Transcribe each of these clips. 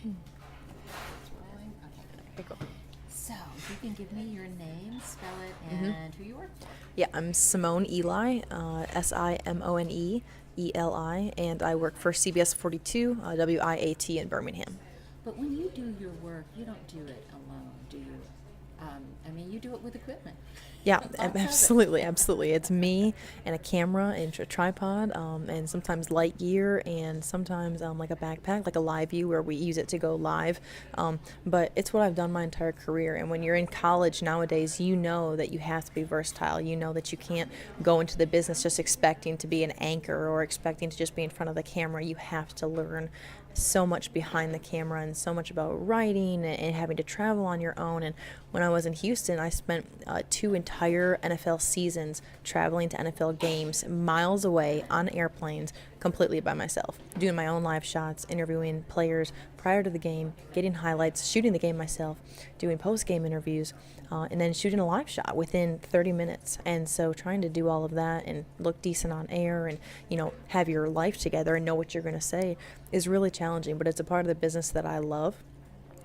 It's rolling. Okay. Okay, cool. So, you can give me your name, spell it, and who you work for. Yeah, I'm Simone Eli, Simone Eli, and I work for CBS 42, WIAT in Birmingham. But when you do your work, you don't do it alone, do you? I mean, you do it with equipment. Yeah, Lots of it. absolutely, absolutely. It's me and a camera and a tripod, and sometimes light gear, and sometimes like a backpack, like a live view where we use it to go live. But it's what I've done my entire career. And when you're in college nowadays, you know that you have to be versatile. You know that you can't go into the business just expecting to be an anchor or expecting to just be in front of the camera. You have to learn so much behind the camera and so much about writing and having to travel on your own. And when I was in Houston, I spent 2 entire NFL seasons traveling to NFL games miles away on airplanes completely by myself, doing my own live shots, interviewing players prior to the game, getting highlights, shooting the game myself, doing post-game interviews, and then shooting a live shot within 30 minutes. And so trying to do all of that and look decent on air and, have your life together and know what you're going to say is really challenging, but it's a part of the business that I love.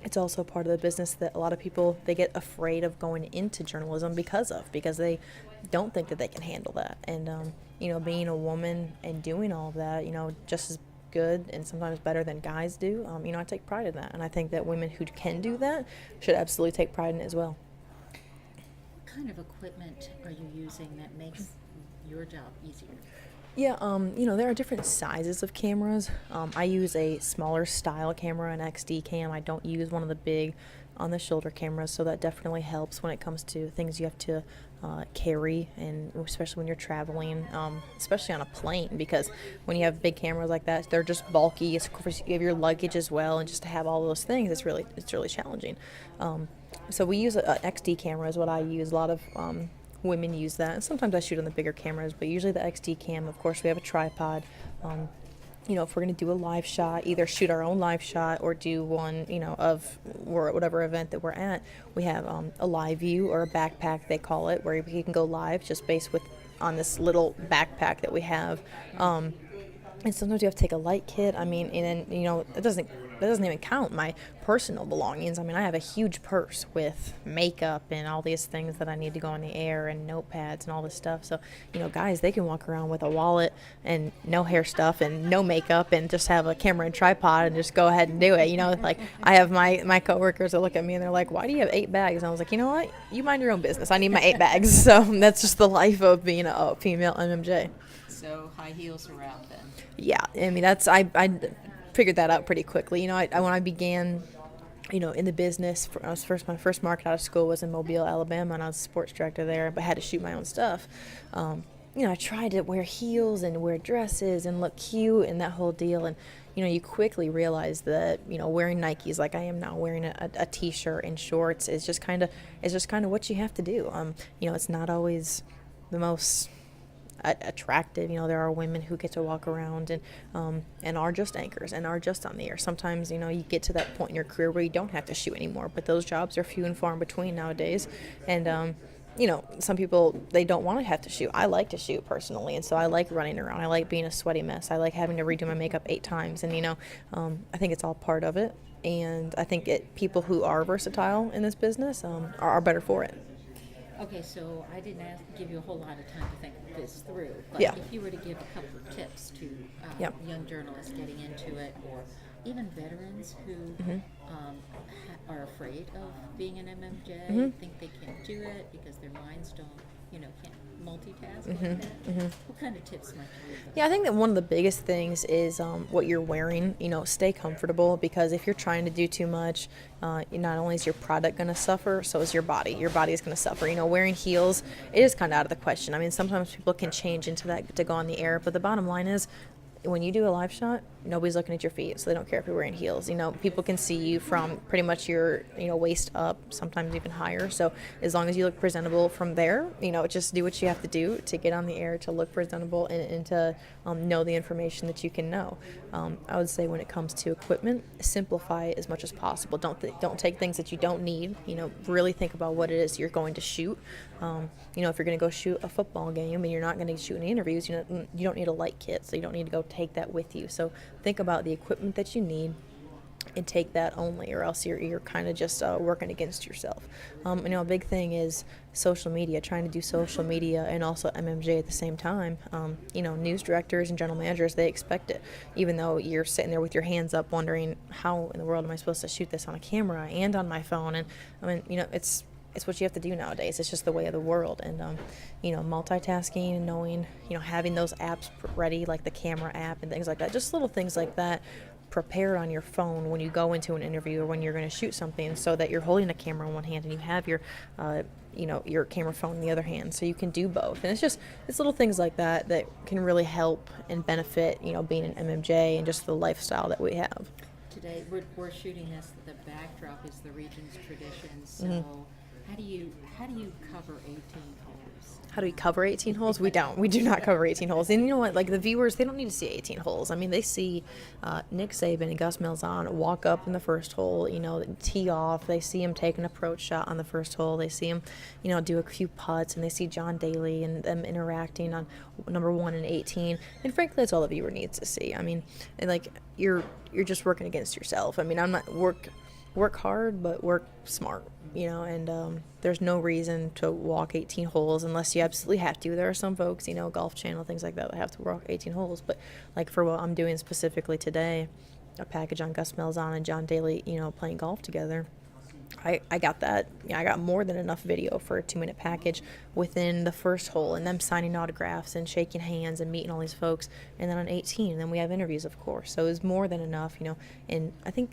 It's also part of the business that a lot of people, they get afraid of going into journalism because they don't think that they can handle that. And being a woman and doing all of that, just as good and sometimes better than guys do, I take pride in that. And I think that women who can do that should absolutely take pride in it as well. What kind of equipment are you using that makes your job easier? Yeah, there are different sizes of cameras. I use a smaller style camera, an XD cam. I don't use one of the big on-the-shoulder cameras, so that definitely helps when it comes to things you have to carry, and especially when you're traveling, especially on a plane, because when you have big cameras like that, they're just bulky. Of course, you have your luggage as well, and just to have all those things, it's really challenging. So we use a XD camera is what I use. A lot of women use that, and sometimes I shoot on the bigger cameras, but usually the XD cam. Of course, we have a tripod. If we're going to do a live shot, either shoot our own live shot or do one, of whatever event that we're at, we have a live view or a backpack, they call it, where you can go live just based on this little backpack that we have. And sometimes you have to take a light kit. I mean, and then, it doesn't even count my personal belongings. I mean, I have a huge purse with makeup and all these things that I need to go on the air and notepads and all this stuff. So, guys, they can walk around with a wallet and no hair stuff and no makeup and just have a camera and tripod and just go ahead and do it. Like I have my coworkers that look at me and they're like, "Why do you have 8 bags?" And I was like, "You know what? You mind your own business. I need my 8 bags." So that's just the life of being a female MMJ. So, high heels are out then. Yeah, I mean, I figured that out pretty quickly. When I began, in the business, my first market out of school was in Mobile, Alabama, and I was a sports director there, but had to shoot my own stuff. I tried to wear heels and wear dresses and look cute and that whole deal, and you quickly realize that wearing Nikes like I am now, wearing a t-shirt and shorts is just kind of what you have to do. It's not always the most attractive. There are women who get to walk around and are just anchors and are just on the air. Sometimes you get to that point in your career where you don't have to shoot anymore, but those jobs are few and far in between nowadays. And some people, they don't want to have to shoot. I like to shoot personally, and so I like running around. I like being a sweaty mess. I like having to redo my makeup 8 times, and I think it's all part of it. And I think people who are versatile in this business are better for it. Okay, so I didn't give you a whole lot of time to think this through, but Yeah. if you were to give a couple of tips to Yep. young journalists getting into it, or even veterans who are afraid of being an MMJ, think they can't do it because their minds don't, can't multitask like that, what kind of tips might you give them? Yeah, I think that one of the biggest things is what you're wearing. Stay comfortable, because if you're trying to do too much, not only is your product going to suffer, so is your body. Your body is going to suffer. Wearing heels, it is kind of out of the question. I mean, sometimes people can change into that to go on the air, but the bottom line is, when you do a live shot, nobody's looking at your feet, so they don't care if you're wearing heels. People can see you from pretty much your, waist up, sometimes even higher. So as long as you look presentable from there, just do what you have to do to get on the air, to look presentable, and to know the information that you can know. I would say when it comes to equipment, simplify as much as possible. Don't take things that you don't need. Really think about what it is you're going to shoot. If you're going to go shoot a football game and you're not going to shoot any interviews, you don't need a light kit, so you don't need to go take that with you. So think about the equipment that you need, and take that only, or else you're kind of just working against yourself. A big thing is social media, trying to do social media and also MMJ at the same time. News directors and general managers, they expect it, even though you're sitting there with your hands up wondering, how in the world am I supposed to shoot this on a camera and on my phone? And it's what you have to do nowadays. It's just the way of the world. And multitasking and knowing, having those apps ready, like the camera app and things like that, just little things like that, prepare on your phone when you go into an interview or when you're going to shoot something, so that you're holding a camera in one hand and you have your camera phone in the other hand, so you can do both. And it's little things like that that can really help and benefit, being an MMJ and just the lifestyle that we have. Today, we're shooting this. The backdrop is the region's tradition. So, how do you cover 18 holes? How do we cover 18 holes? We don't. We do not cover 18 holes. And you know what? Like, the viewers, they don't need to see 18 holes. I mean, they see Nick Saban and Gus Malzahn walk up in the first hole, tee off. They see him take an approach shot on the first hole. They see him, do a few putts, and they see John Daly and them interacting on number 1 and 18. And frankly, that's all the viewer needs to see. I mean, and like, you're just working against yourself. I mean, I'm not work hard, but work smart, and there's no reason to walk 18 holes unless you absolutely have to. There are some folks, Golf Channel, things like that have to walk 18 holes, but like for what I'm doing specifically today, a package on Gus Malzahn and John Daly, playing golf together, I got that. I got more than enough video for a 2-minute package within the first hole, and them signing autographs and shaking hands and meeting all these folks, and then on 18, and then we have interviews, of course, so it was more than enough, and I think,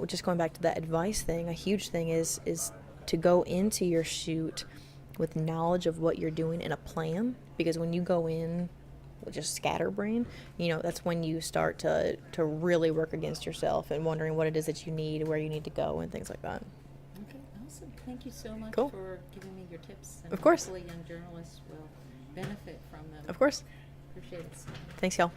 just going back to that advice thing, a huge thing is to go into your shoot with knowledge of what you're doing and a plan, because when you go in with just scatterbrain, that's when you start to really work against yourself and wondering what it is that you need, where you need to go, and things like that. Okay, awesome. Thank you so much Cool. for giving me your tips. And Of course. hopefully young journalists will benefit from them. Of course. Appreciate it. Thanks, y'all.